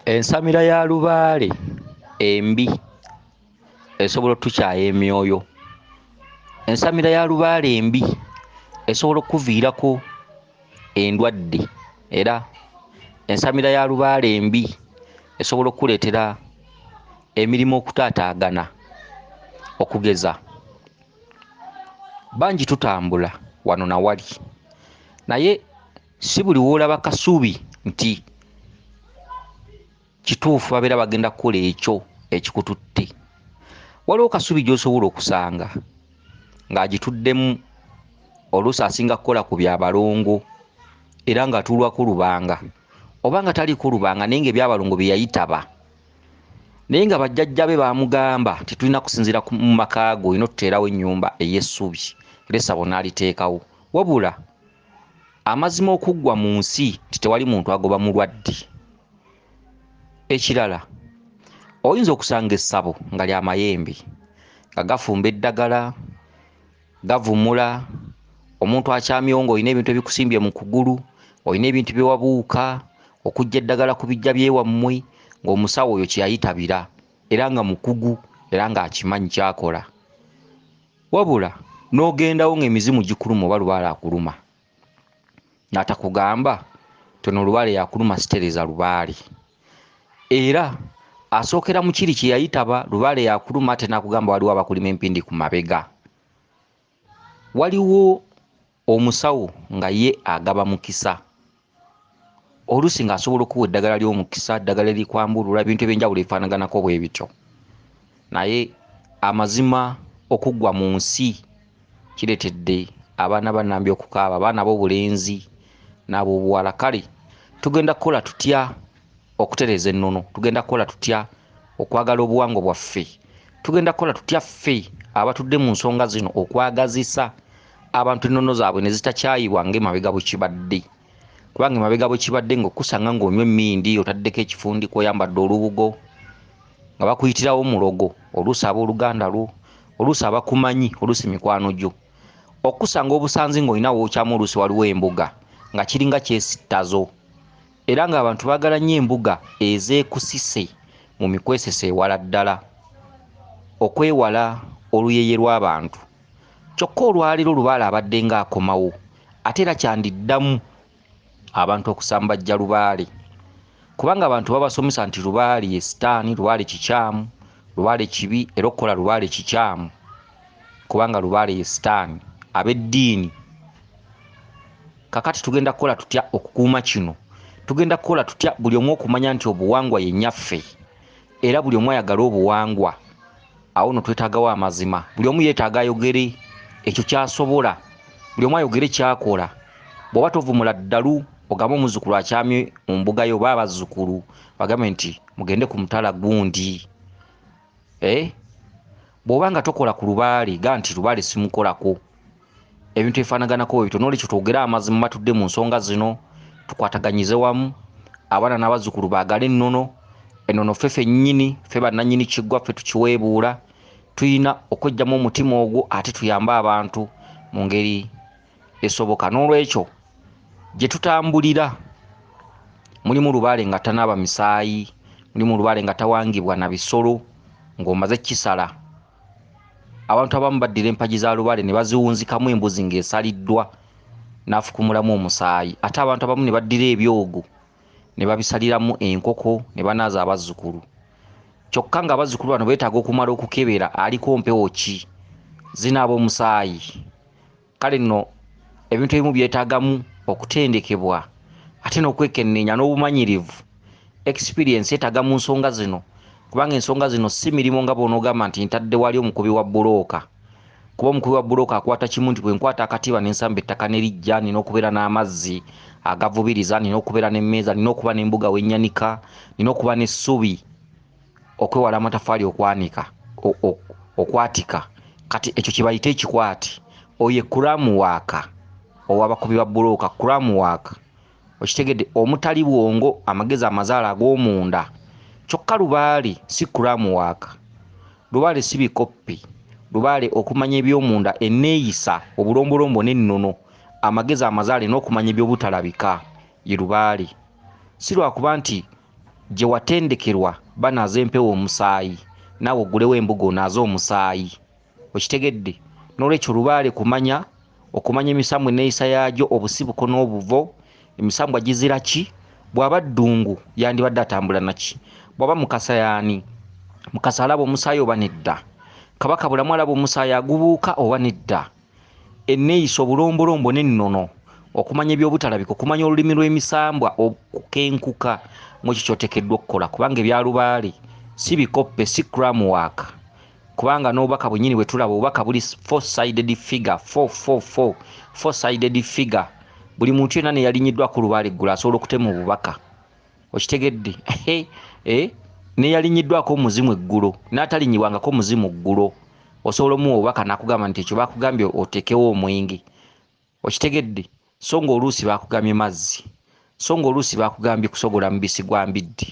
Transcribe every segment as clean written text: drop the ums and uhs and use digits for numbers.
Ensamira ya lubaale embi esobola otukyaya emyoyo. Ensamira ya lubaale embi esobola okuviirako endwadde, era ensamira ya lubaale embi esobola okukuleetera emirimu okutaataagana. Okugeza, bangi tutambula wano na wali, naye si buli w'olaba kasubi nti kituufu babeera bagenda kukola ekyo ekikututte. Waliwo kasubi gy'osobola okusanga ng'agituddemu, oluusi asinga kukola ku byabalongo era ng'atuulwako lubanga, oba nga taliiko lubanga naye ng'ebyabalongo bye yayitaba, naye nga bajjajja be baamugamba nti tulina kusinziira mu maka go, olina otuteerawo ennyumba ey'essubi, era essabo n'aliteekawo. Wabula amazima okuggwa mu nsi nti tewali muntu agoba mulwadde. Ekirala, oyinza okusanga essabo nga lya mayembe, nga gafumba eddagala, gavumula, omuntu akyamyewo ng'olina ebintu ebikusimbye mu kugulu, olina ebintu bye wabuuka, okujja eddagala ku bijja by'ewammwe, ng'omusawo oyo kye yayitabira era nga mukugu era ng'akimanyi ky'akola. Wabula n'ogendawo ng'emizimu gikuluma oba lubaale akuluma, n'atakugamba tono lubaale yakuluma sitereza lubaale, era asookera mu kiri kye yayitaba lubaale yakuluma ate n'akugamba waliwo abakulima empindi ku mabega. Waliwo omusawo nga ye agaba mukisa, oluusi ng'asobola okuwa eddagala ly'omukisa, eddagala erikwambulula, ebintu eby'enjawulo ebifaanaganako bwe bityo. Naye amazima okuggwa mu nsi kireetedde abaana ba Nnambi okukaaba, abaana b'obulenzi n'ab'obuwala. Kale tugenda kukola tutya okutereeza ennono? Tugenda kukola tutya okwagala obuwangwa bwaffe? Tugenda kukola tutya ffe abatudde mu nsonga zino okwagazisa abantu ennono zaabwe ne zitakyayibwa ng'emabega bwe kibadde? Kubanga emabega bwe kibadde ng'okusanga ng'onywa emmindi, otaddeko ekifundiko, oyambadde olubugo, nga bakuyitirawo mulogo, oluusi ab'oluganda lwo, oluusi abakumanyi, oluusi mikwano gyo. Okusanga obusanzi ng'olina wookyamu, oluusi waliwo embuga nga kiringa kyesittazo, era ng'abantu baagala nnyo embuga ezeekusise mu mikwesese ewala ddala, okwewala oluyeeye lw'abantu. Kyokka olwaleero lubaale abadde ng'akomawo, ate era kyandiddamu abantu okusambajja lubaale, kubanga abantu babasomesa nti lubaale ye sitaani, lubaale kikyamu, lubaale kibi, era okukola lubaale kikyamu kubanga lubaale ye sitaani. Ab'eddiini kakati tugenda kukola tutya okukuuma kino? Tugenda kukola tutya buli omu okumanya nti obuwangwa ye nnyaffe, era buli omu ayagala obuwangwa? Awo no twetaagawo amazima, buli omu yeetaaga ayogere ekyo ky'asobola, buli omu ayogere ky'akola. Bw'oba tovumula ddalu ogambe omuzzukulu akyamye mu mbuga yo, oba abazzukulu bagambe nti mugende ku mutala gundi. Bw'oba nga tokola ku lubaale, gaa nti lubaale simukolako. Ebintu ebifaanaganako bwe bityo. N'olwekyo twogere amazima batudde mu nsonga zino, tukwataganyize wamu, abaana n'abazzukulu baagale ennono. Ennono ffe ffennyini, ffe bannannyini kiggwa, ffe tukiweebuula. Tuyina okweggyamu omutima ogwo ate tuyambe abantu mu ngeri esoboka. N'olwekyo gye tutambulira mulimu lubaale nga tanaaba misaayi, mulimu lubaale nga tawangibwa na bisolo ng'omaze kisala. Abantu abamu baddira empagi za lubaale ne baziwunzikamu embuzi ng'esaliddwa n'afukumulamu omusaayi, ate abantu abamu ne baddira ebyogo ne babisaliramu enkoko ne banaaza abazzukulu. Kyokka nga abazzukulu bano beetaaga okumala okukebera aliko mpewo ki, zinaaba omusaayi. Kale nno ebintu ebimu byetaagamu okutendekebwa ate n'okwekenneenya n'obumanyirivu, experience etaaga mu nsonga zino, kubanga ensonga zino si mirimu nga bw'onoogamba nti ntadde wali omukubi wa bbulooka. Kuba omukubi wa bbulooka akwata kimu nti bwe nkwata akatiba ne nsamba ettaka ne lijja, nina okubeera n'amazzi agavubiriza, nina okubeera n'emmeeza, nina okuba n'embuga wennyanika, nina okuba n'essubi okwewala amatafaali okwatika. Kati ekyo kye bayita ekikwati, oyo ye kulamuwaaka ow'abakubi ba bbulooka, kulamuwaaka. Okitegedde? Omutali bwongo, amagezi amazaala ag'omunda. Kyokka lubaale si kulamuwaaka, lubaale si bikoppi, lubaale okumanya eby'omunda, enneeyisa, obulombolombo n'ennono, amagezi amazaale n'okumanya eby'obutalabika, ye lubaale. Si lwakuba nti gye watendekerwa banaaza empewo omusaayi naawe ogulewo embuga onaaza omusaayi okitegedde n'olwekyo lubaale okumanya emisambwa enneeyisa yaagyo obusibuko n'obuvo emisambwa gizira ki bw'aba ddungu yandibadde atambula naki bw'aba mukasa yaani mukasa alaba omusaayi oba nedda kabaka bulamu alaba omusaayi agubuuka oba nedda enneeyisa obulombolombo n'ennono okumanya ebyobutalabika okumanya olulimi lw'emisambwa okukenkuka mwekyo kyotekeddwa okukola kubanga ebyalubaale si bikoppe si cramwork kubanga n'obubaka bwennyini bwe tulaba obubaka buli four-sided figure buli muntu yenna ne yalinyiddwa ku lubaale eggulu asobola okutema obubaka okitegedde neyalinyiddwako omuzimu eggulo n'atalinnyibwangako omuzimu eggulo osobola omuwa obubaka nakugamba nti ekyo bakugambye otekewo omwenge okitegedde so ng'oluusi bakugambye mazzi so ng'oluusi bakugambye kusogola mubisi gwa mbiddi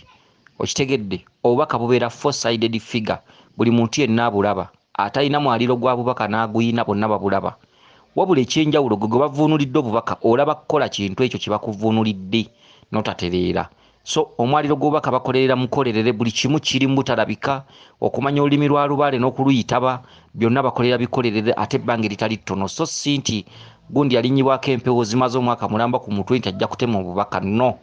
okitegedde obubaka bubeera four-sided figure buli muntu yenna abulaba atalina mwaliro gwa bubaka n'aguyina bonna babulaba wabula ekyenjawulo gwe bavuunulidde obubaka olaba kukola kintu ekyo kye bakuvuunulidde n'otatereera so omwaliro gw'obubaka bakolerera mukolerere buli kimu kiri mu butalabika okumanya olulimi lwa lubaale n'okuluyitaba byonna bakolera bikolerere ate ebbanga eritali ttono so si nti gundi yalinyibwako empewo zimaze omwaka mulamba ku mutwe nti ajja kutema obubaka no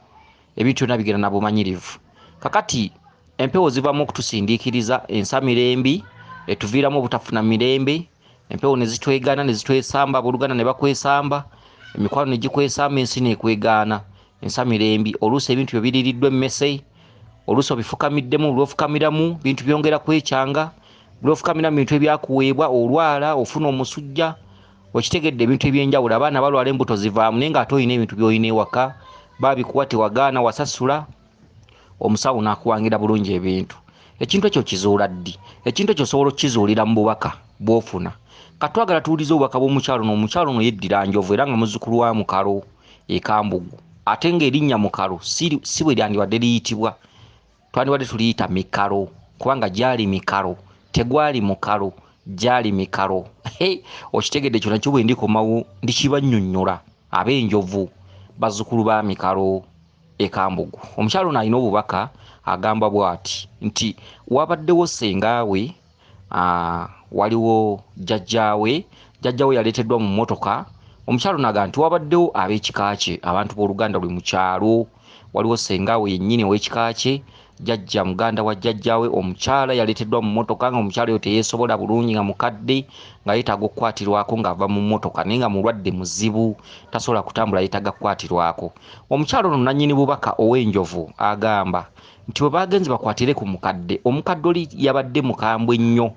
ebintu byonna bigenda na bumanyirivu kakati empewo zivaamu okutusindiikiriza ensamirembi etuviiramu obutafuna mirembe empewo ne zitwegaana ne zitwesamba abooluganda ne bakwesamba emikwano ne gikwesamba ensi neekwegaana ensamirembi oluusi ebintu byo biririddwa emmese oluusi obifukamiddemu olwofukamiramu bintu byongera kwekyanga olwofukamiramu bintu ebyakuweebwa olwala ofuna omusujja okitegedde ebintu ebyenjawulo abaana balwala embuto zivaamu naye ng'ate olina ebintu by'olina ewaka baabikuwa tewagaana wasasula omusawo n'akuwangira bulungi ebintu ekintu ekyo kizuula ddi ekintu ekyo osobola okukizuulira mu bubaka bw'ofuna katwagala tuwulize obubaka bw'omukyalo n'omukyalo ono yeddira njovu era nga muzzukulu wa mukalo ekambugu ate ng'erinnya mukalo si bwe lyandibadde liyitibwa twandibadde tuliyita mikalo kubanga gyali mikalo tegwali mukalo gyali mikalo okitegedde ekyo nakyo bwe ndikomawo ndikibannyonnyola ab'enjovu bazzukulu ba mikalo ekambugu omukyalo ono alina obubaka agamba bw'ati nti wabaddewo sengaawe waliwo jjajjaawe yaleeteddwa mu mmotoka omukyalo naga nti wabaddewo ab'ekika kye abantu b'oluganda lwe mu kyalo waliwo sengaawe yennyini ow'ekika kye jjajja muganda wa jjajjaawe omukyala yaleeteddwa mu mmotoka nga omukyala oyo teyeesobola bulungi nga mukadde nga yeetaaga okukwatirwako ng'ava mu mmotoka naye nga mulwadde muzibu tasobola kutambula yeetaaga kukwatirwako omukyala ono nannyini bubaka ow'enjovu agamba nti bwe baagenze bakwatire ku mukadde omukadde oli yabadde mukambwe nnyo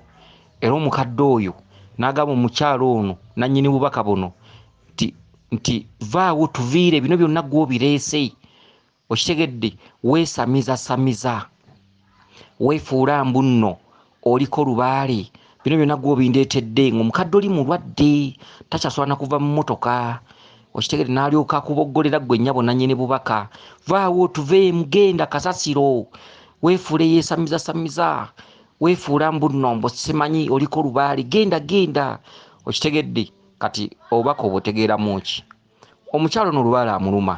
era omukadde oyo n'agamba omukyala ono nannyini bubaka buno nti vaawo tuviire bino byonna gw'obireese okitegedde weesamiza weefuula mbu nno oliko lubaale bino byonna gw'obindeetedde ng'omukadde oli mulwadde takyasobola na kuva mu mmotoka okitegedde n'alyoka akuboggolera ggwe nnyabo nannyini bubaka vaawo tuveemu genda kasasiro weefuule yeesamiza weefuula mbu nno mbu simanyi oliko lubaale genda okitegedde kati obubaka obutegeeramu ki omukyalo no lubaale amuluma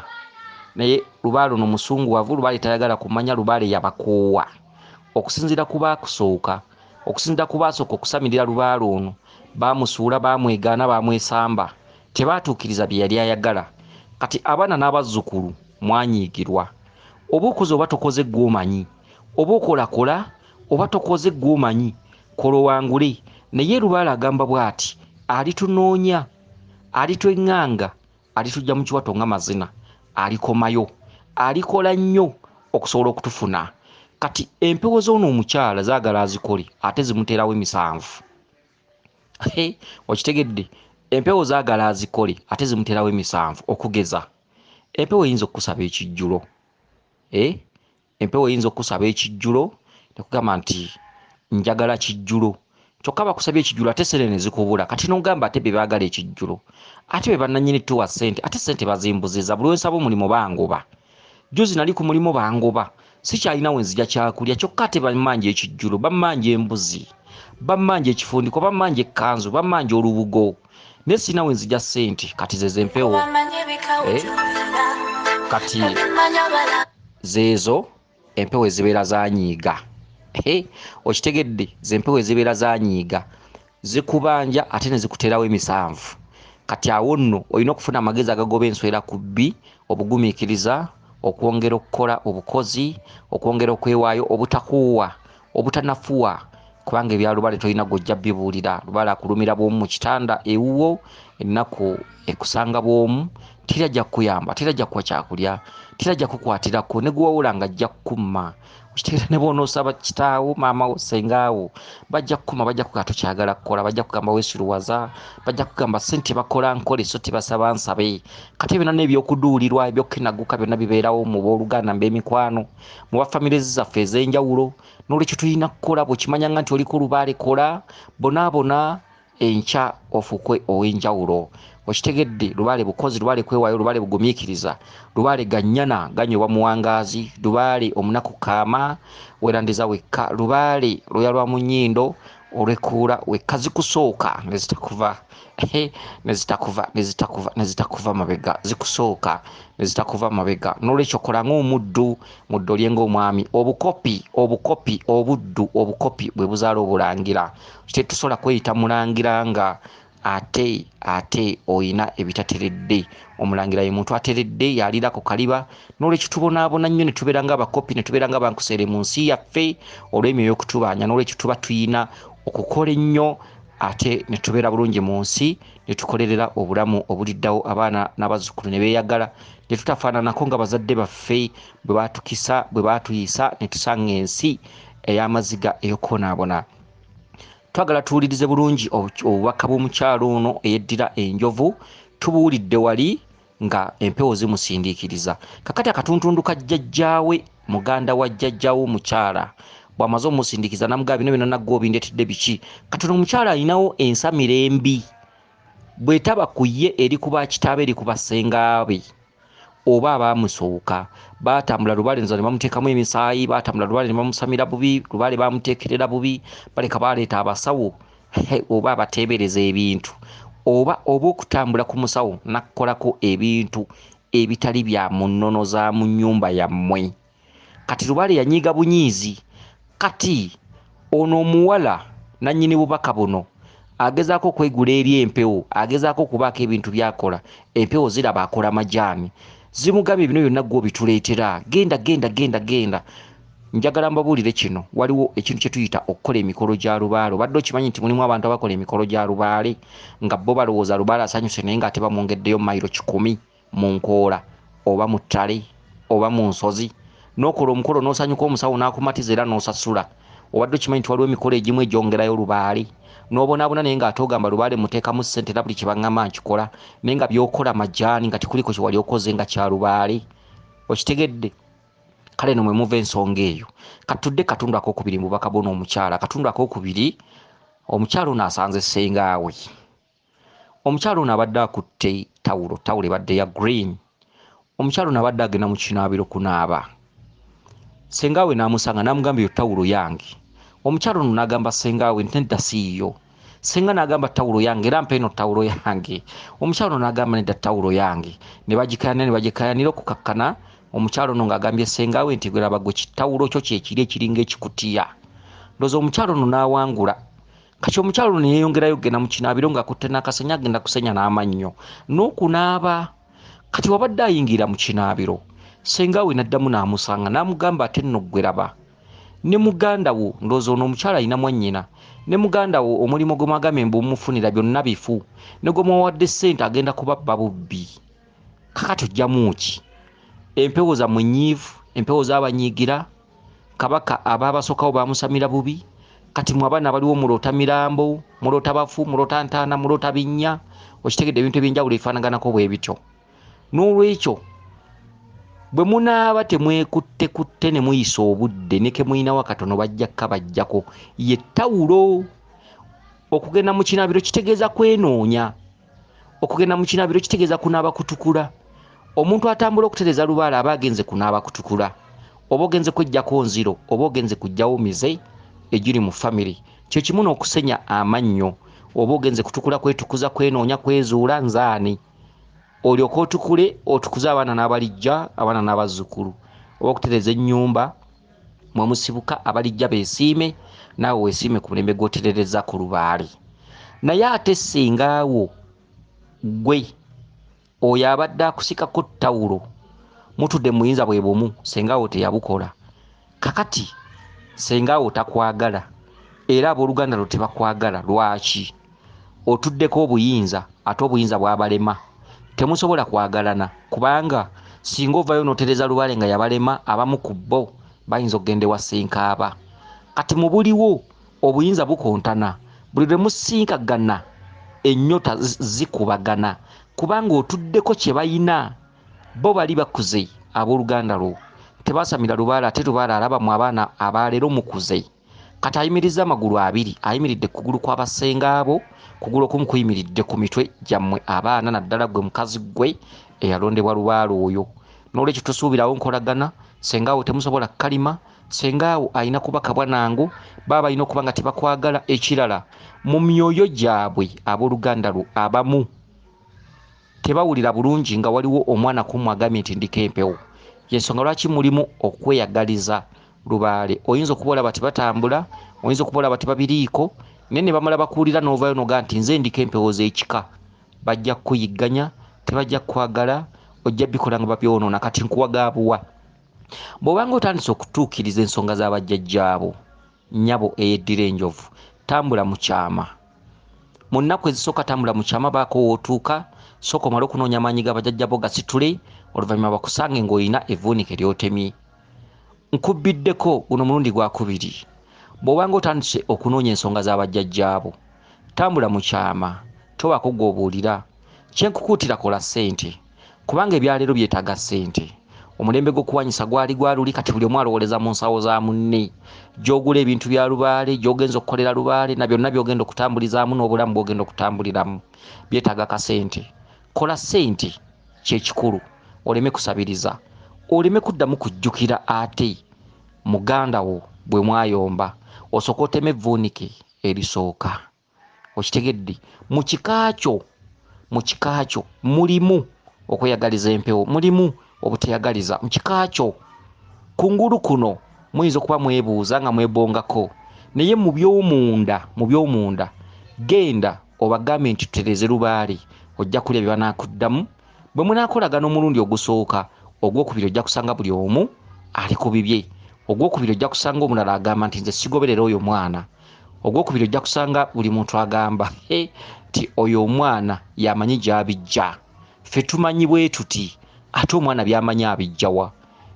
naye lubaale ono musunguwavu lubaale tayagala kumanya lubaale yabakoowa okusinziira ku baakusooka okusinziira ku baasooka okusamirira lubaale ono baamusuula baamwegaana baamwesamba tebaatuukiriza bye yali ayagala kati abaana n'abazzukulu mwanyiigirwa oba okoze oba tokoze gw'omanyi oba okolakola oba tokoze gw'omanyi kola owangule naye lubaale agamba bw'ati alitunoonya alitweŋŋanga alitujja mu kiwato nga mazina alikomayo alikola nnyo okusobola okutufuna kati empewo z'ono omukyala zaagala azikole ate zimuteerawo emisanvu okitegedde empewo zaagala azikole ate zimuteerawo emisanvu okugeza empewo eyinza okusaba ekijjulo empewo eyinza okusaba ekijjulo nekugamba nti njagala kijjulo kyokka bakusabye ekijjulo ate sente ne zikubula kati n'ogamba ate be baagala ekijjulo ate be bannannyini tuwa ssente ate ssente bazimbuziza buli wensaba omulimu bangoba juzi nali ku mulimu bangoba sikyalina we nzija kyakulya kyokka ate bammanja ekijjulo bammanja embuzi bammanja ekifundiko bammanja ekkanzu bammanja olubugo naye sirina we nzija ssente kati zezo empewo empewo ezibeera zanyiiga. Okitegedde, zempewo ezibeera zanyiiga zikubanja ate ne zikuterawo emisanvu. Kati awo nno olina okufuna amagezi agagoba enswera ku bbi, obugumiikiriza, okwongera okukola obukozi, okwongera okwewaayo, obutakuuwa, obutanafuwa, kubanga ebya Lubale tolina gojja bibuulira. Lubale akulumira bw'omu mu kitanda ewuwo, ennaku ekusanga bw'omu, tirajja kukuyamba, tirajja kuwa kyakulya, tirajja kukwatirako, ne gwewawula nga ajja kukumma. Okitegeera ne bw'onoosaba kitaawo, maamawo, ssengaawo, bajja kukuma, bajja kugaa tokyagala kukola, bajja kugamba weesiruwaza, bajja kugamba ssente bakola nkole so tebasaba nsabe. Kati byonna n'ebyokuduulirwa, ebyokukenaguka byonna bibeerawo mu booluganda mb'emikwano, mu bafamire zaffe ez'enjawulo. N'olwekyo tulina kukola, bw'okimanyanga nti oliko Lubaale kola, bonaabona enkya ofukwe ow'enjawulo. Okitegedde, Lubaale bukozi, Lubaale kwewaayo, Lubaale bugumiikiriza, Lubaale gannyana ganyobwa muwangaazi, Lubaale omunaku kaama weerandiza wekka, Lubaale lwoya lwa munnyindo olwekuula wekka. Zikusooka nezitakuva mabega, zikusooka nezitakuva mabega. N'olwekyo kola ng'omuddu, muddu olye ng'omwami. Obukopi, obuddu, obukopi bwe buzaala obulangira. Tetusobola kweyita mulangira nga ate oyina ebitateredde. Omulangira ye muntu ateredde, yalira ku kaliba. N'olwekyo tubonaabona nnyo ne tubeera ng'abakopi, ne tubeera ng'abankuseere mu nsi yaffe olw'emyoyo y'okutubaanya. N'olwekyo tuba tuyina okukola ennyo ate ne tubeera bulungi mu nsi, ne tukolerera obulamu obuliddawo abaana n'abazzukulu ne beeyagala, ne tutafaananako nga bazadde baffe bwe baatukisa, bwe baatuyisa ne tusanga ensi ey'amaziga ey'okwonaabona. Twagala tuwulirize bulungi obubaka bw'omukyalo ono eyeddira enjovu. Tubuwulidde wali nga empewo zimusindiikiriza. Kakati akatuntundu ka jjajjaawe, muganda wa jjajjaawe omukyala, bw'amaze omusindiikiza namugamba bino byonna nagwe obindeetedde biki. Kati ono omukyala alinawo ensamiro embi, bw'etaba ku ye eri ku bakitaabe, eri ku basengaabe oba abaamusooka. Baatambula Lubaale nza ne bamuteekamu emisaayi, baatambula Lubaale ne bamusamira bubi, Lubaale baamuteekerera bubi, baleka baleeta abasawo oba abateebereza ebintu, oba okutambula ku musawo nakkolako ebintu ebitali bya mu nnono za mu nnyumba yammwe. Kati Lubaale yanyiiga bunyiizi. Kati ono omuwala nannyini bubaka buno agezaako okwegula eri empewo, agezaako okubaako ebintu byakola. Empewo ziraba akola majaani, zimugambye bino byonna gwe obituleetera, genda. Njagala mbabuulire kino, waliwo ekintu kye tuyita okukola emikolo gya Lubaale. Obadde okimanyi nti mulimu abantu abakola emikolo gya Lubaale nga bo balowooza Lubaale asanyuse naye ng'ate bamwongeddeyo mayiro 100 mu nkoola oba mu ttale oba mu nsozi. N'okola omukolo n'osanyuka, omusawo n'akumatiza era n'osasula. Obadde okimanyi nti waliwo emikolo egimu egyongerayo Lubaale, n'obonaabona naye ng'atogamba Lubaale muteekamu ssente era buli kye baŋŋamba nkikola, naye nga by'okola majaani nga tikuliko kye wali okoze nga kya Lubaale. Okitegedde? Kale no mwe muva ensonga eyo. Katudde katundu ak'okubiri mu bubaka bw'ono omukyala. Katundu ak'okubiri, omukyala ono asanze ssengaawe. Omukyala ono abadde akutte tawulo ebadde ya green. Omukyala ono abadde agenda mu kinaabiro kunaaba. Ssengaawe n'amusanga n'amugamba, yo tawulo yange. Omukyala ono n'agamba ssengaawe nti nedda siiyo. Ssenga n'agamba tawulo yange era mpa eno tawulo yange. Omukyala ono n'agamba nedda tawulo yange. Ne bagikayanira okukakkana. Omukyalo ono ng'agambye ssengaawe nti gwe laba gwe kitawulo kyo kyekiri ekiringa ekikutiya. Ndowooza omukyalo ono n'awangula. Kati omukyalo ono yeeyongerayo genda mu kinaabiro ng'akutte n'akasenya agenda kusenya n'amannyo n'okunaaba. Kati wabadde ayingira mu kinaabiro, ssengaawe n'addamu n'amusanga n'amugamba ate nno gwe laba ne muganda wo, ndowooza ono omukyala alina mwannyina, ne muganda wo omulimu gwe mwagambye mbumufunira byonna bifu, ne gwe mwawadde ssente agenda kubabba bubbi. Kakati ojjamu ki? Empewo zammwe nnyiivu, empewo z'abanyiigira, kabaka abaabasookawo baamusamira bubi. Kati mwe abaana baliwo muloota mirambo, muloota bafu, muloota ntaana, muloota binnya. Okitegedde ebintu ebyenjawulo ebifaanaganako bwe bityo. N'olwekyo bwe munaaba temwekutte ne muyisa obudde ne ke muyinawo akatono bajjakka bajjako ye ttawulo. Okugenda mu kinaabiro kitegeeza kwenoonya. Okugenda mu kinaabiro kitegeeza kunaaba kutukula. Omuntu atambula okutereza Lubaale aba agenze kunaaba kutukula, oba ogenze kweggyako nziro, oba ogenze kuggyawo mize egiri mu famire. Kye kimu n'okusenya amannyo, oba ogenze kutukula kwetukuza, kwenoonya, kwezuula nzaani. Olyoka otukule, otukuze abaana n'abalijja, abaana n'abazzukulu, oba okutereza ennyumba, mwe musibuka abalijja beesiime naawe weesiime ku mulembe gw'oterereza ku lubaale. Naye ate singaawo gwe oyo abadde akusikako ttawulo mutudde muyinza bwe bumu, sengaawo teyabukola. Kakati sengaawo takwagala era abooluganda lwo tebakwagala. Lwaki? Otuddeko obuyinza ate obuyinza bwabalema, temusobola kwagalana kubanga singa ovaayo n'otereza lubaale nga yabalema abamu ku bo bayinza okugenda ewa ssenkaaba. Kati mu buliwo obuyinza bukontana, buli lwe musinkagana ennyota zikubagana kubanga otuddeko kye bayina. Bo bali bakuze abooluganda lwo, tebasamira lubaale ate lubaale alabamu abaana abaleero mukuze. Kati ayimiriza amagulu abiri, ayimiridde kugulu kw'abasengaabo, kugulu okumu kuyimiridde ku mitwe gyammwe abaana naddala gwe mukazi gwe eyalondebwa lubaale oyo. N'olwekyo tosuubirawo nkolagana, sengaawo temusobola kalima, sengaawo alina kuba kabwanango, baba balina okuba nga tebakwagala. Ekirala mu myoyo gyabwe abooluganda lwo abamu tebawulira bulungi nga waliwo omwana kumwagambye nti ndiko empewo. Yensonga lwaki mulimu okweyagaliza lubaale. Oyinza okuba olaba tebatambula, oyinza okuba olaba tebabiriiko, naye ne bamala bakuwulira n'ovaayo noga nti nze ndiko empewo z'ekika. Bajja kukuyigganya, tebajja kukwagala, ojja bikola nga babyonoona. Kati nkuwagaabuwa, bw'obanga otandise okutuukiriza ensonga z'abajjajjaabo, nnyabo eyeddira enjovu, tambula mu kyama. Mu nnaku ezisooka tambula mu kyama, baako wootuuka, sooka omale okunoonya amaanyi g'abajjajjabo gasitule, oluvannyuma bakusange ng'olina evvuunike ly'otemye. Nkubbiddeko guno mulundi gwakubiri. Bw'obanga otandise okunoonya ensonga z'abajjajjaabo, tambula mu kyama, tobaako gw'obuulira. Kyenkukuutira kola ssente, kubanga ebyaleero byetaaga ssente. Omulembe gw'okuwanyisa gwali gwaluli, kati buli omu alowooleza mu nsawo za munne. Gy'ogula ebintu bya lubaale, gy'ogenza okukolera lubaale, na byonna by'ogenda okutambulizaamu n'obulamu bw'ogenda okutambuliramu byetaaga kasente. Kola ssente kyekikulu, oleme kusabiriza, oleme kuddamu kujjukira ate muganda wo bwe mwayomba, osooka oteme evvuunike erisooka. Okitegedde? Mu kika kyo mulimu okweyagaliza empewo, mulimu obuteyagaliza mu kika kyo. Kungulu kuno muyinza okuba mwebuuza nga mwebongako, naye mu by'omunda genda obagambe nti tutereze lubaale, ojja kulya bye banaakuddamu. Bwe munaakolagana omulundi ogusooka, ogwokubiri ojja kusanga buli omu ali ku bibye. Ogwokubiri ojja kusanga omulala agamba nti nze sigoberera oyo mwana. Ogwokubiri ojja kusanga buli muntu agamba nti oyo omwana yamanyi gy'abijja. Ffe tumanyi bwe tuti, ate omwana byamanyi abijjawa.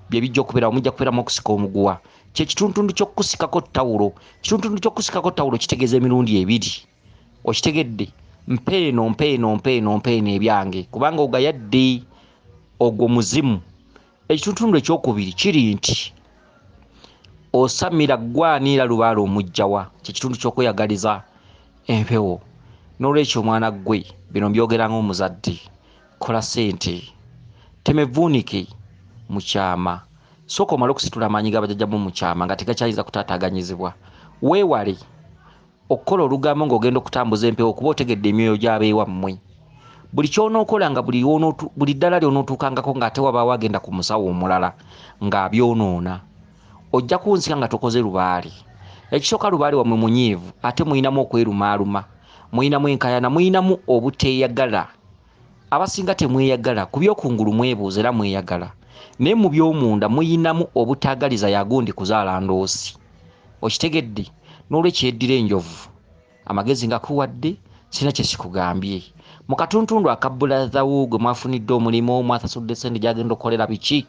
Bye bijja okubeera, omujja kubeeramu okusika omuguwa. Kyekitundu ky'okusikako ttawulo. Kitundu ky'okusikako ttawulo kitegeeza emirundi ebiri. Okitegedde? Mpeeno ebyange kubanga ogayadde, ogwo muzimu. Ekitundu ekyokubiri kiri nti osamira gwaniira lubaale omujjawa, kyekitundu ky'okweyagaliza empewo. N'olwekyo omwana gwe, bino mbyogera ng'omuzadde, kola ssente, temevvuunike mu kyama, sooka omale okusitula amaanyi g'abajjajjamu mu kyama nga tegakyayinza kutaataaganyizibwa. Weewale okukola olugambo ng'ogenda okutambuza empewo kuba otegedde emyoyo gy'abeewammwe. Buli ky'onookola nga buli ddala ly'onootuukangako ng'ate wabaawo agenda ku musawo omulala ng'abyonoona, ojja kunsika nga tokoze lubaale. Ekisooka lubaale wammwe munyiivu, ate muyinamu okwerumaaluma, muyinamu enkayana, muyinamu obuteeyagala. Abasinga temweyagala, ku by'okungulu mwebuuza era mweyagala, naye mu by'omunda muyinamu obutaagaliza yagundi kuzaala ndoosi. Okitegedde? N'olwekyo yeddira enjovu, amagezi nga kuwadde, sina kye sikugambye. Mu katuntundu aka buladhawo gwe mwafunidde omulimu, mwasasudde sente gy'agenda okukolera biki,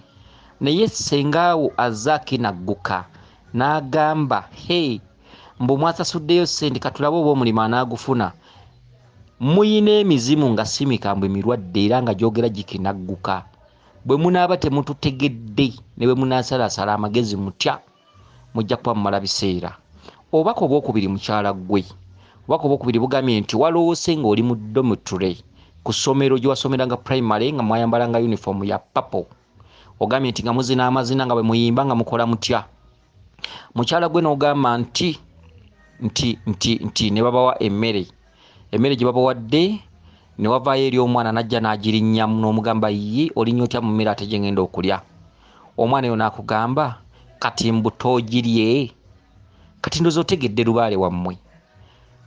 naye sengaawo azzaako nagguka n'agamba mbu mwasasuddeyo sente, katulabe oba omulimu anaagufuna. Muyina emizimu nga si mikambwe mirwadde era nga gyogera gikinagguka. Bwe munaaba temututegedde ne bwe munaasalaasala amagezi mutya, mujja kuba mumala biseera. Obubaka obwokubiri mukyala gwe, obubaka obwokubiri bugambye nti waloose ng'oli mu dormitory ku ssomero gye wasomeranga primary nga mwayambalanga uniform ya purple. Ogambye nti nga muzina amazina nga bwe muyimba nga mukola mutya. Mukyala gwe n'ogamba nti ne babawa emmere gye babawadde, ne wavaayo eri omwana najja n'agirinnyamu n'omugamba ye olinnyo otya mu mmere ate gye ngenda okulya. Omwana oyo n'akugamba kati mbuto girye kati ndozo tegedde lubaale wammwe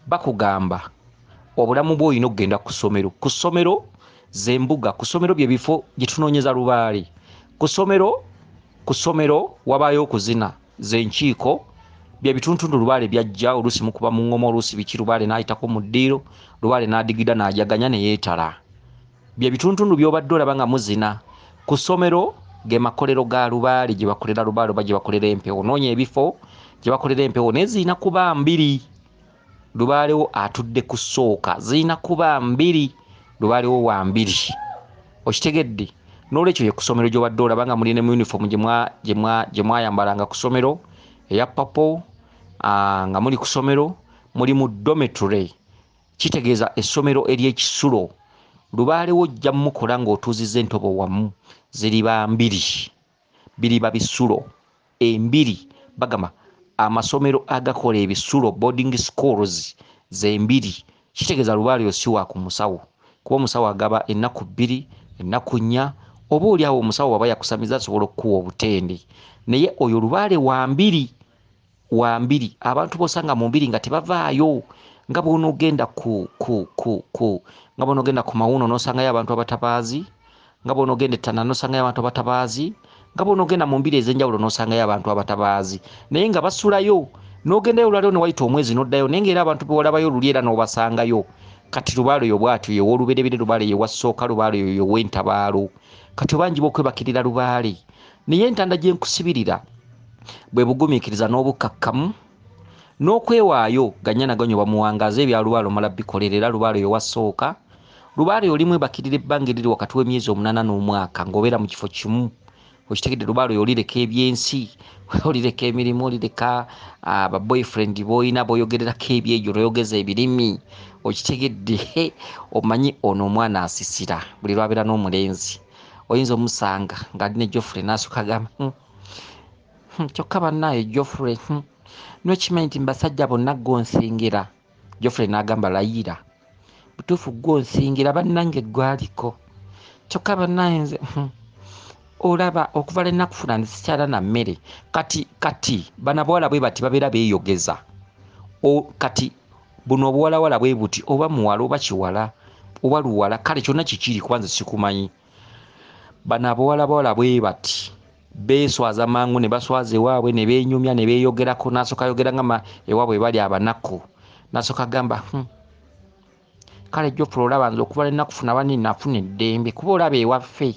bakugamba obulamu bwo oyina okugenda ku ssomero zembuga ku ssomero bye bifo gye tunoonyeza lubaale ku ssomero wabaayo okuzina zenkiiko bye bituntundu lubaale byajja oluusi mukuba mu ngoma oluusi biki lubaale n'ayitako mu ddiiro lubaale n'adigida n'ajaganya ne yeetala bye bituntundu by'obadde olaba nga muzina ku ssomero ge makolero ga lubaale gye bakolera lubaale oba gye bakolera empewo noonya ebifo gye bakolera empewo naye zirina kuba mbiri lubaalewo atudde ku ssooka zirina kuba mbiri lubaalewo wa mbiri okitegedde n'olwekyo ye ku ssomero gy'obadde olaba nga muli ne mu uniform gye mwayambalanga ku ssomero eya papo nga muli ku ssomero muli mu dormitory kitegeeza essomero ery'ekisulo lubaalewo ojja mukola ng'otuuzizza entobo wamu ziriba mbiri biriba bisulo embiri bagamba amasomero agakola ebisulo boarding schools zembiri kitegeeza lubaale osi wa ku musawo kuba omusawo agaba ennaku 2 ennaku 4 oba oli awo omusawo waba yakusamiza asobola okukuwa obutende naye oyo lubaale wa mbiri abantu bosanga mu mbiri nga tebavaayo nga bw'onoogenda nga bw'onoogenda ku mawuno n'osangayo abantu abatabaazi nga bw'onoogenda ettana n'osangayo abantu abatabaazi nga bw'onoogenda mu mbiri ez'enjawulo n'osangayo abantu abatabaazi naye nga basulayo n'ogendayo olwaliwo ne wayita omwezi n'oddayo naye ng'era abantu bewalabayo oluli era n'obasangayo kati lubaale oyo bw'atyo ye w'olubereberye lubaale ye wassooka lubaale oyo ye w'entabaalo kati obangi b'okwebakirira lubaale naye entanda gye nkusibirira bwe bugumiikiriza n'obukkakkamu n'okwewaayo ganyana ganyoba muwangaazi ebya lubaale omala bikolerera lubaale oyo wassooka lubaale oli mwebakirira ebbanga eriri wakati w'emyezi 8 n'omwaka ng'obeera mu kifo kimu okitegedde lubaale oyo olireka ebyensi olireka emirimu olireka boyfriend boyina boyogererako ebyegyo noyogeza ebirimi okitegedde omanyi ono omwana asisira buli lwabeera n'omulenzi oyinza omusanga ng'ali ne Geoffrey n'asooka agamba kyokka bannaayo Geoffrey nokimanyi nti mbasajja bonna gonsingira Geoffrey n'agamba layira butuufu gonsingira bannange gwaliko kyokka bannaayo nze olaba okuva lennaku funa nsikyala na mmere kati bana bawala bwe bati babeera beeyogeza kati buno obuwalawala bwe buti oba muwala oba kiwala oba luwala kale kyonna kikiri kuba nze sikumanyi bano abawala bwe bati beeswaza mangu ne baswaza ewaabwe ne beenyumya ne beeyogerako n'asooka ayogera nga ewaabwe bali abanaku n'asooka agamba kale Geoffrey olaba nze okuva lennaku funa bani nafuna eddembe kuba olaba ewaffe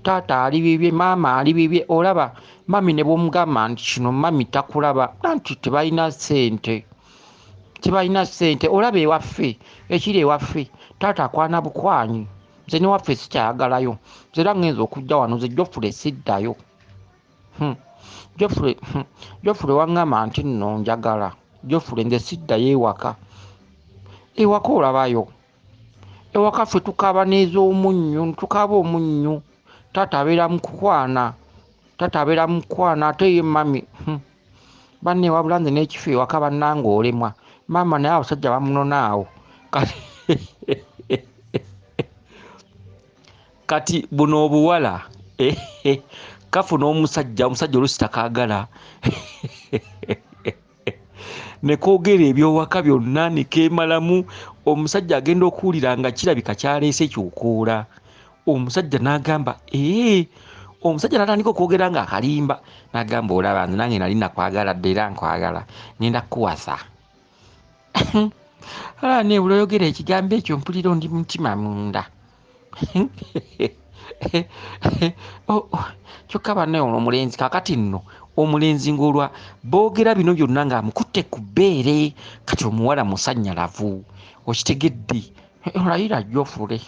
taata ali bibye maama ali bibye olaba mami ne bwomugamba nti kino mami takulaba nti tebalina ssente olaba ewaffe ekiri ewaffe taata akwana bukwanyi nze newaffe sikyayagalayo nze era ngenza okujja wano nze Geoffrey siddayo Geoffrey waŋŋamba nti nno njagala Geoffrey nze siddayo ewaka olabayo ewaka ffe tukaaba n'ez'omunnyo tukaaba omunnyo taata abeera mu kukwana ate ye mami banne wabula nze n'ekifo ewaka bannanga olemwa maama naye abasajja bamunonaawo kati buno obuwala kafuna omusajja oluusi takaagala ne koogera ebyowaka byonna ne keemalamu omusajja agenda okuwulira nga kirabika kyaleese kyokoola omusajja n'agamba omusajja n'atandika okwogera nga akalimba n'agamba olaba nze nange nali nakwagala dde era nkwagala ngenda kukuwasa ala neebula oyogera ekigambo ekyo mpulira ndi mutima munda kyokka banne ono omulenzi kakati nno omulenzi ng'olwa boogera bino byonna ng'amukutte ku bbeere kati omuwala musannyalavu okitegedde olayira Geoffrey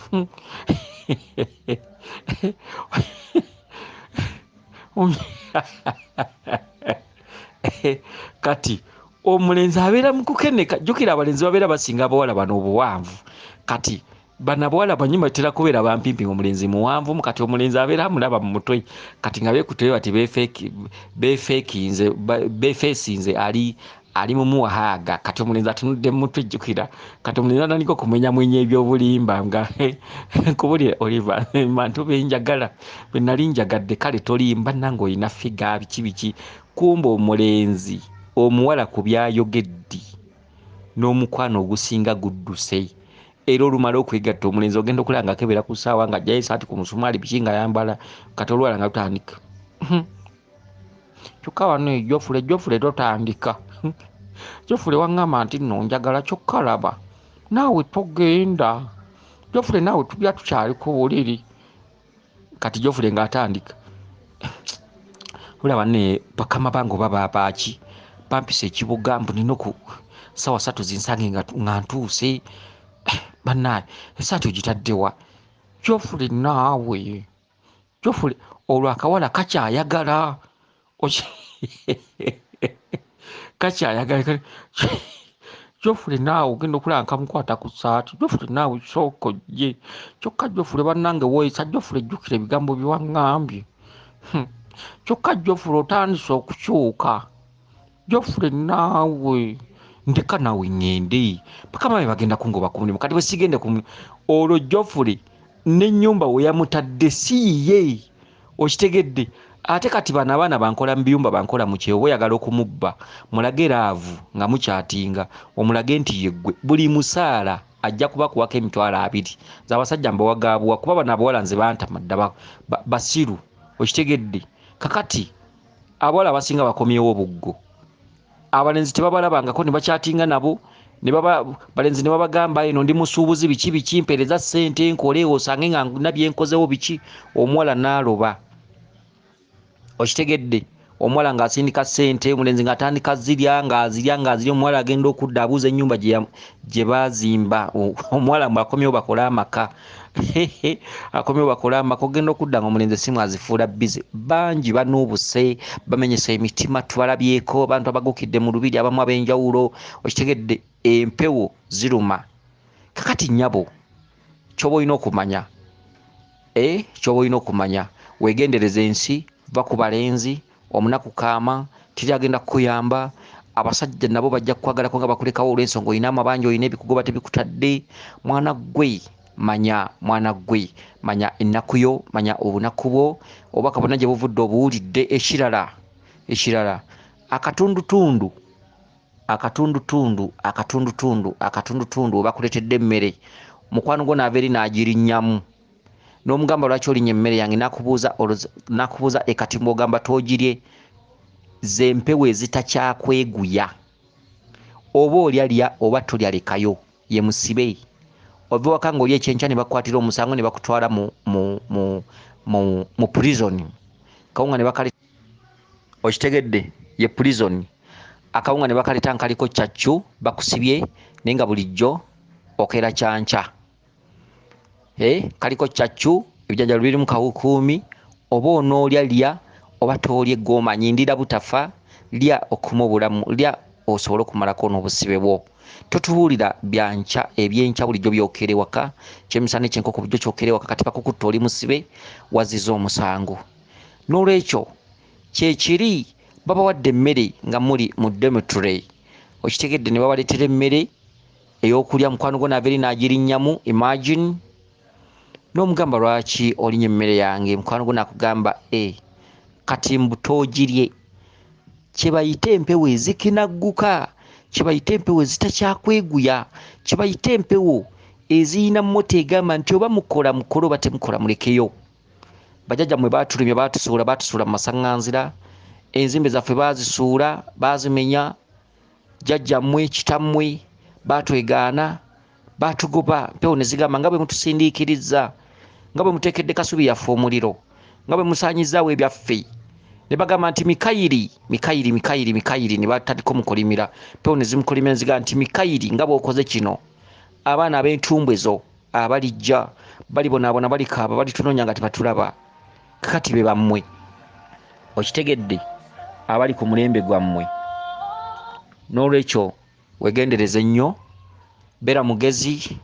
kati omulenzi abeera mu kukeneka jjukira abalenzi babeera basinga abawala bano obuwanvu kati bano abawala banyuma batera kubeera bampimpi omulenzi muwanvu kati omulenzi abeera amulaba mu mutwe kati nga beekuteyo bati beefeesinze ali mu muwahaaga kati omulenzi atunudde mu mutwe jjukira kati omulenzi atandika okumenyamwenya ebyobulimba nga nkubulira Oliver bantu benjagala bwe nali njagadde kale tolimba nange olina figa biki kumba omulenzi omuwala ku byayogedde n'omukwano ogusinga gudduse era olumala okwegatta omulenzi ogenda okulanga akebera ku ssaawa nga ajjayo esaati ku musumaali biki nga yambala kati olwala nga tutandika kyokka wano Jofule totandika Jofule waŋŋamba nti nno njagala kyokka laba naawe togenda Jofule naawe tubya tukyali ku buliri kati Jofule ng'atandika olaba ne bakama bange oba babaaki bampisa ekibuga mbu nina ku ssaawa 3 zinsange nga ntuuse bannaye esaati ogitaddewa Jofule naawe Jofule olwo akawala kakyayagala kakyayagala Jofule naawe ogenda okulaba nkamukwata ku ssaati Jofule naawe sooka ojje kyokka Jofule bannange woyisa Jofule jjukira ebigambo bye waŋŋambye kyokka Jofule otandise okukyuka Jofule naawe ndeka naawe ŋŋende bakama be bagenda kungoba ku mulimu kati bwe sigende ku mulimu olwo Jofule n'ennyumba we yamutadde si ye okitegedde ate kati bano abaana bankola mu biyumba bankola mu kyewo oyagala okumubba mulage raavu nga mukyatinga omulage nti yeggwe buli musaala ajja kuba kuwako emitwalo 2 z'abasajja mbawagaabuwa kuba bano abawala nze bantama dda basiru okitegedde kakati abawala abasinga bakomyewo obuggo abalenzi tebabalabangako ne bakyatinga nabo balenzi ne babagamba eno ndi musuubuzi biki mpeereza ssente nkole osange nga nabyenkozewo biki omuwala n'aloba okitegedde omuwala ng'asindika ssente omulenzi ng'atandika zirya omuwala agenda okudda abuuza ennyumba gye baazimba omuwala mbu akomyewo bakole amaka akomyewo bakole amaka ogenda okudda nga omulenzi essimu azifuula bize bangi banoobuse bamenyesa emitima tubalabyeko abantu abagukidde mu lubiri abamu ab'enjawulo okitegedde empewo ziruma kakati nnyabo kyoba olina okumanya weegendereza ensi va ku balenzi omunaku kaama tiri agenda kukuyamba abasajja nabo bajja kukwagalako nga bakulekawo olw'ensonga olina amabanja olina ebikugoba tebikutadde mwana gwe manya ennaku yo manya obunaku bwo obaka bwonna gye buvudde obuwulidde ekirala akatundutundu oba kuleetedde emmere mukwano gwo naava eri n'agirinnyamu n'omugamba lwaki olinya emmere yange nakubuuza ekatimba ogamba toogirye zempewo ezitakyakwegulya oba olyalya oba tolyalekayo ye musibe ova waka nga oli ekyenkya ne bakwatira omusango ne bakutwala mu prison kawunga ne bakaleta okitegedde ye prison akawunga ne bakaleta nkaliko kyaccu bakusibye naye nga bulijjo okeera kyanca kaliko kyaccu ebijanjalo birimu kawukuumi oba onoolya lya oba toolye gomanya ndira butafa lya okuma obulamu lya osobole okumalako n'obusibe bwo totubuulira byanca ebyenca bulijjo byokere waka kyemisana ekyenkoko bulijjo kyokere waka kati bakukutta oli musibe waziza omusango n'olwekyo kyekiri babawadde emmere nga muli mu dormitory okitegedde ne babaleetera emmere ey'okulya mukwano gwo naava eri n'agirinnyamu imagine n'omugamba lwaki olinya emmere yange mukwano gwo nakugamba kati mbutoogirye kyebayita empewo ezikinagguka kyebayita empewo ezitakyakwegulya kyebayita empewo eziyina mmoto egamba nti oba mukola mukole oba temukola mulekeyo bajjajja mmwe baatulumya baatusuula mu masaŋŋanzira enzimbe zaffe baazisuula baazimenya jjajjammwe kitammwe baatwegaana baatugoba mpewo ne zigamba nga bwe mutusindiikiriza nga bwe muteekedde kasubi yaffe omuliro nga bwe musaanyizaawo ebyaffe ne bagamba nti mikayiri ne batandika omukolimira mpewo ne zimukolimira nezigaa nti mikayiri nga bw'okoze kino abaana ab'entumbwe zo abalijja balibonaabona balikaaba balitunoonya nga tebatulaba kakati be bammwe okitegedde abali ku mulembe gwammwe n'olwekyo wegendereze nnyo beera mugezi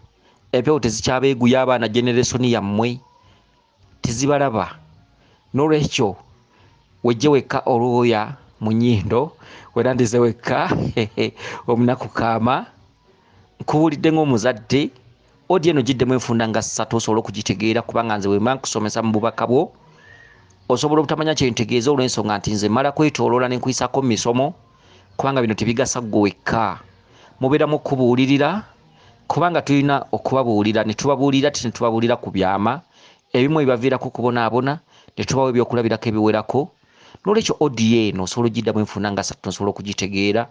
empewo tezikyabeeguya abaana generationi yammwe tezibalaba n'olwekyo wejje wekka olwoya mu nnyindo werandize wekka omunaku kaama nkuwulidde ng'omuzadde odi eno giddemu enfunda nga 3 osobola okugitegeera kubanga nze wemba nkusomesa mu bubaka bwo osobola obutamanya kyentegeeza olw'ensonga nti nze mala kwetooloola ne nkuyisako mu misomo kubanga bino tebigasa ggwe wekka mubeeramu okubuulirira kubanga tulina okubabuulira ne tubabuulira ti ne tubabuulira ku byama ebimu ebibaviirako okubonaabona ne tubawa ebyokulabirako ebiwerako n'olwekyo odiyo eno osobola ogiddamu enfunda nga 3 osobola okugitegeera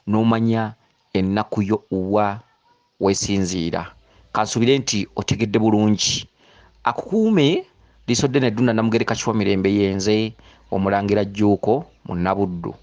n'omanya ennaku yo wa weesinziira kansuubire nti otegedde bulungi akukuume Liisodde Neddunda Namugereka Kiwa Mirembe yenze Omulangira Jjuuko mu Nnabuddu.